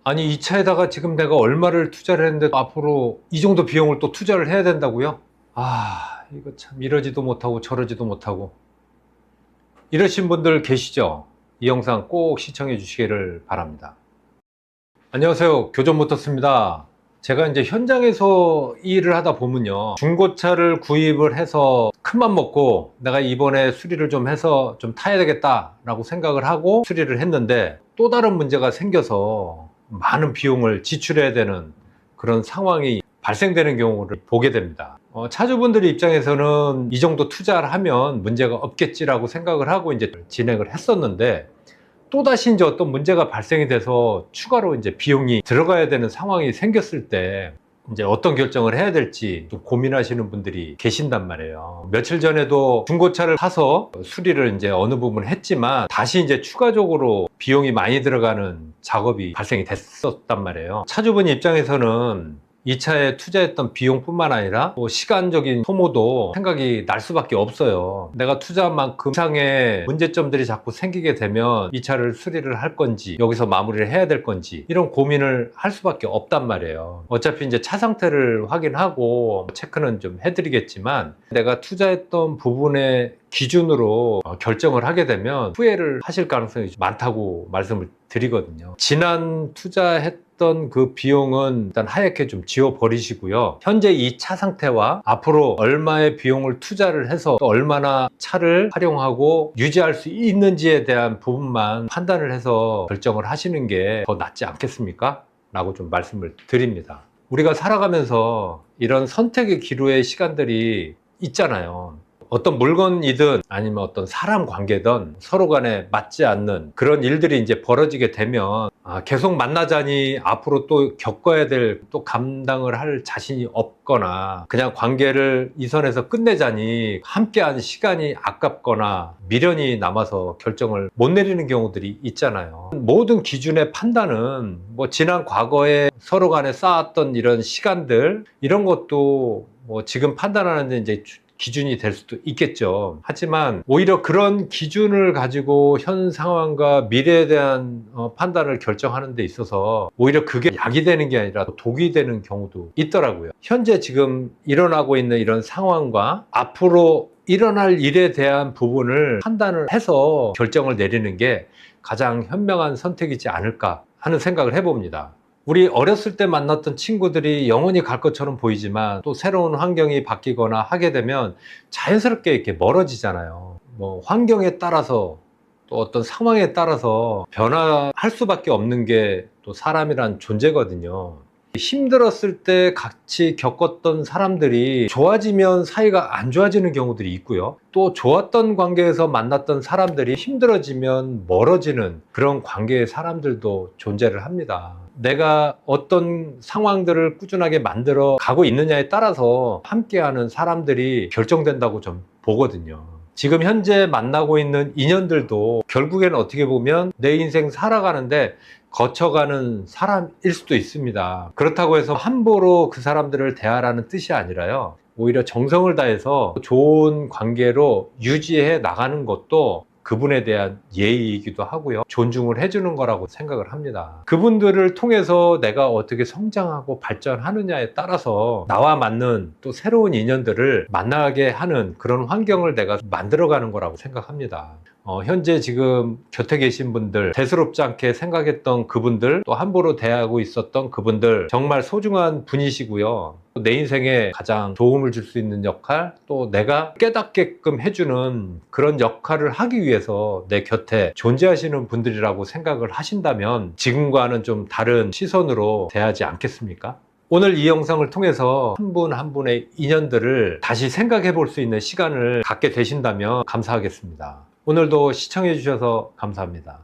아니, 이 차에다가 지금 내가 얼마를 투자를 했는데 앞으로 이 정도 비용을 또 투자를 해야 된다고요? 아, 이거 참 이러지도 못하고 저러지도 못하고 이러신 분들 계시죠? 이 영상 꼭 시청해 주시기를 바랍니다. 안녕하세요, 교전모터스입니다. 제가 이제 현장에서 일을 하다 보면요, 중고차를 구입을 해서 큰맘 먹고 내가 이번에 수리를 좀 해서 좀 타야 되겠다 라고 생각을 하고 수리를 했는데 또 다른 문제가 생겨서 많은 비용을 지출해야 되는 그런 상황이 발생되는 경우를 보게 됩니다. 차주분들의 입장에서는 이 정도 투자를 하면 문제가 없겠지라고 생각을 하고 이제 진행을 했었는데, 또다시 이제 어떤 문제가 발생이 돼서 추가로 이제 비용이 들어가야 되는 상황이 생겼을 때 이제 어떤 결정을 해야 될지 좀 고민하시는 분들이 계신단 말이에요. 며칠 전에도 중고차를 사서 수리를 이제 어느 부분 했지만 다시 이제 추가적으로 비용이 많이 들어가는 작업이 발생이 됐었단 말이에요. 차주분 입장에서는 이 차에 투자했던 비용뿐만 아니라 또 시간적인 소모도 생각이 날 수밖에 없어요. 내가 투자한 만큼 이상의 문제점들이 자꾸 생기게 되면 이 차를 수리를 할 건지 여기서 마무리를 해야 될 건지 이런 고민을 할 수밖에 없단 말이에요. 어차피 이제 차 상태를 확인하고 체크는 좀 해드리겠지만 내가 투자했던 부분의 기준으로 결정을 하게 되면 후회를 하실 가능성이 많다고 말씀을 드리거든요. 지난 투자했던 그 비용은 일단 하얗게 좀 지워버리시고요. 현재 이 차 상태와 앞으로 얼마의 비용을 투자를 해서 또 얼마나 차를 활용하고 유지할 수 있는지에 대한 부분만 판단을 해서 결정을 하시는 게 더 낫지 않겠습니까? 라고 좀 말씀을 드립니다. 우리가 살아가면서 이런 선택의 기로의 시간들이 있잖아요. 어떤 물건이든 아니면 어떤 사람 관계든 서로 간에 맞지 않는 그런 일들이 이제 벌어지게 되면 계속 만나자니 앞으로 또 겪어야 될, 또 감당을 할 자신이 없거나 그냥 관계를 이 선에서 끝내자니 함께한 시간이 아깝거나 미련이 남아서 결정을 못 내리는 경우들이 있잖아요. 모든 기준의 판단은 뭐 지난 과거에 서로 간에 쌓았던 이런 시간들, 이런 것도 뭐 지금 판단하는데 이제 기준이 될 수도 있겠죠. 하지만 오히려 그런 기준을 가지고 현 상황과 미래에 대한 판단을 결정하는 데 있어서 오히려 그게 약이 되는 게 아니라 독이 되는 경우도 있더라고요. 현재 지금 일어나고 있는 이런 상황과 앞으로 일어날 일에 대한 부분을 판단을 해서 결정을 내리는 게 가장 현명한 선택이지 않을까 하는 생각을 해봅니다. 우리 어렸을 때 만났던 친구들이 영원히 갈 것처럼 보이지만 또 새로운 환경이 바뀌거나 하게 되면 자연스럽게 이렇게 멀어지잖아요. 뭐 환경에 따라서 또 어떤 상황에 따라서 변화할 수밖에 없는 게 또 사람이란 존재거든요. 힘들었을 때 같이 겪었던 사람들이 좋아지면 사이가 안 좋아지는 경우들이 있고요. 또 좋았던 관계에서 만났던 사람들이 힘들어지면 멀어지는 그런 관계의 사람들도 존재를 합니다. 내가 어떤 상황들을 꾸준하게 만들어 가고 있느냐에 따라서 함께하는 사람들이 결정된다고 좀 보거든요. 지금 현재 만나고 있는 인연들도 결국에는 어떻게 보면 내 인생 살아가는데 거쳐가는 사람일 수도 있습니다. 그렇다고 해서 함부로 그 사람들을 대하라는 뜻이 아니라요, 오히려 정성을 다해서 좋은 관계로 유지해 나가는 것도 그분에 대한 예의이기도 하고요, 존중을 해주는 거라고 생각을 합니다. 그분들을 통해서 내가 어떻게 성장하고 발전하느냐에 따라서 나와 맞는 또 새로운 인연들을 만나게 하는 그런 환경을 내가 만들어가는 거라고 생각합니다. 현재 지금 곁에 계신 분들, 대수롭지 않게 생각했던 그분들, 또 함부로 대하고 있었던 그분들, 정말 소중한 분이시고요. 내 인생에 가장 도움을 줄 수 있는 역할, 또 내가 깨닫게끔 해주는 그런 역할을 하기 위해서 내 곁에 존재하시는 분들이라고 생각을 하신다면 지금과는 좀 다른 시선으로 대하지 않겠습니까? 오늘 이 영상을 통해서 한 분 한 분의 인연들을 다시 생각해 볼 수 있는 시간을 갖게 되신다면 감사하겠습니다. 오늘도 시청해 주셔서 감사합니다.